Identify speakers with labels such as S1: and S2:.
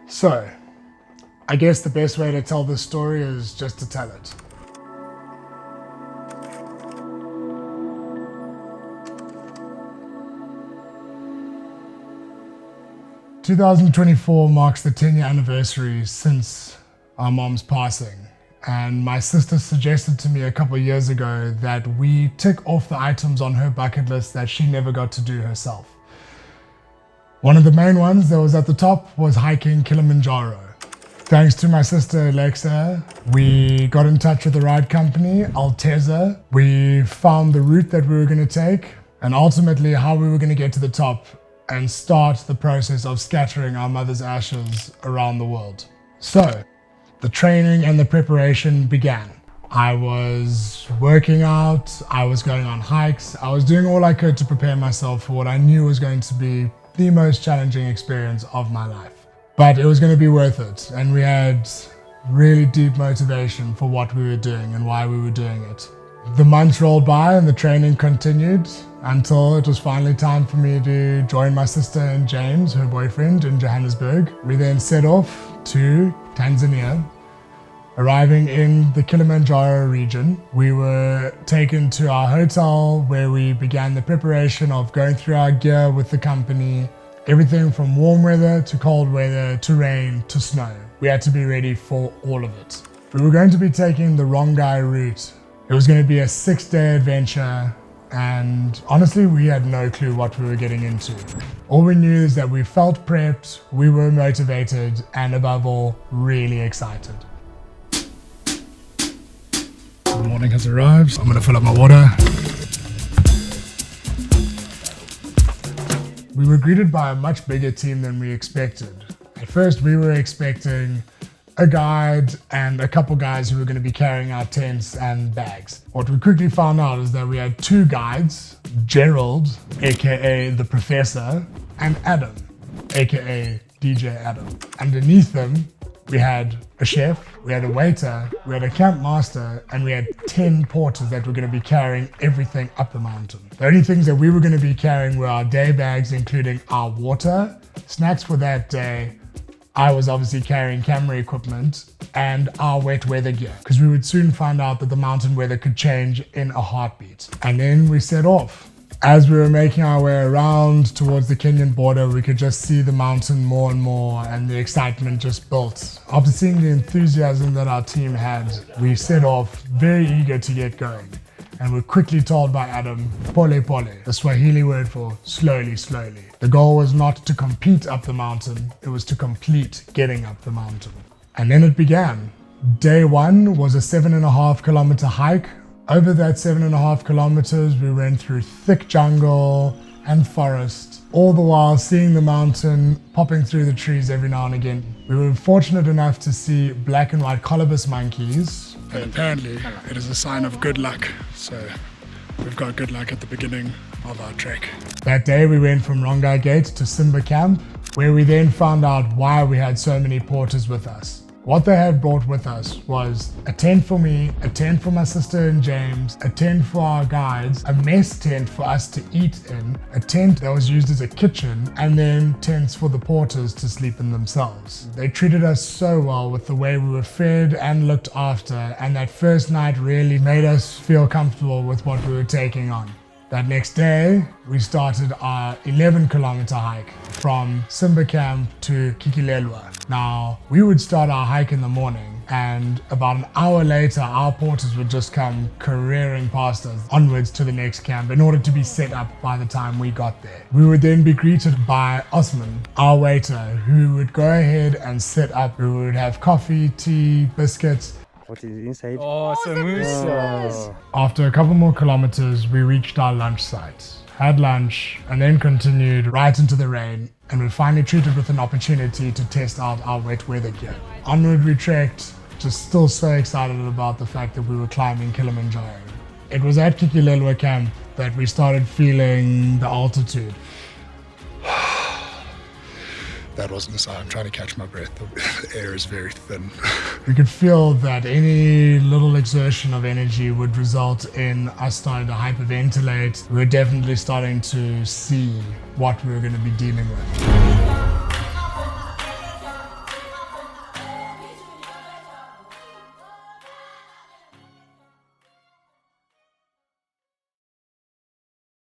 S1: So, I guess the best way to tell this story is just to tell it. "2024 marks the 10-year anniversary since our mom's passing, and my sister suggested to me a couple of years ago that we tick off the items on her bucket list that she never got to do herself. One of the main ones that was at the top was hiking Kilimanjaro. Thanks to my sister Alexa, we got in touch with the ride company, Alteza. We found the route that we were going to take and ultimately how we were going to get to the top and start the process of scattering our mother's ashes around the world. So, the training and the preparation began. I was working out, I was going on hikes, I was doing all I could to prepare myself for what I knew was going to be the most challenging experience of my life. But it was going to be worth it, and we had really deep motivation for what we were doing and why we were doing it. The months rolled by and the training continued until it was finally time for me to join my sister and James, her boyfriend, in Johannesburg. We then set off to Tanzania. Arriving in the Kilimanjaro region, we were taken to our hotel where we began the preparation of going through our gear with the company. Everything from warm weather to cold weather to rain to snow. We had to be ready for all of it. We were going to be taking the Rongai route. It was going to be a 6-day adventure, and honestly we had no clue what we were getting into. All we knew is that we felt prepped, we were motivated, and above all, really excited. The morning has arrived. I'm going to fill up my water. We were greeted by a much bigger team than we expected. At first we were expecting a guide and a couple guys who were going to be carrying our tents and bags. What we quickly found out is that we had 2 guides, Gerald, aka the Professor, and Adam, aka DJ Adam. Underneath them, we had a chef, we had a waiter, we had a camp master, and we had 10 porters that were going to be carrying everything up the mountain. The only things that we were going to be carrying were our day bags, including our water, snacks for that day. I was obviously carrying camera equipment and our wet weather gear, because we would soon find out that the mountain weather could change in a heartbeat. And then we set off. As we were making our way around towards the Kenyan border, we could just see the mountain more and more, and the excitement just built. After seeing the enthusiasm that our team had, we set off very eager to get going. And were quickly told by Adam, pole pole, the Swahili word for slowly, slowly. The goal was not to compete up the mountain, it was to complete getting up the mountain. And then it began. Day 1 was a 7.5 kilometer hike. Over that 7.5 kilometers, we went through thick jungle and forest, all the while seeing the mountain popping through the trees every now and again. We were fortunate enough to see black and white colobus monkeys, and apparently it is a sign of good luck. So we've got good luck at the beginning of our trek. That day we went from Rongai Gate to Simba Camp, where we then found out why we had so many porters with us. What they had brought with us was a tent for me, a tent for my sister and James, a tent for our guides, a mess tent for us to eat in, a tent that was used as a kitchen, and then tents for the porters to sleep in themselves. They treated us so well with the way we were fed and looked after, and that first night really made us feel comfortable with what we were taking on. That next day, we started our 11-kilometer hike from Simba Camp to Kikila. Now, we would start our hike in the morning, and about an hour later, our porters would just come careering past us onwards to the next camp in order to be set up by the time we got there. We would then be greeted by Osman, our waiter, who would go ahead and set up. We would have coffee, tea, biscuits.
S2: What is inside?
S3: Oh, samosa.
S1: After a couple more kilometers, we reached our lunch site, had lunch, and then continued right into the rain, and were finally treated with an opportunity to test out our wet weather gear. Onward we trekked, just still so excited about the fact that we were climbing Kilimanjaro. It was at Kikila camp that we started feeling the altitude. That wasn't a sign. I'm trying to catch my breath. The air is very thin. We could feel that any little exertion of energy would result in us starting to hyperventilate. We were definitely starting to see what we were going to be dealing with.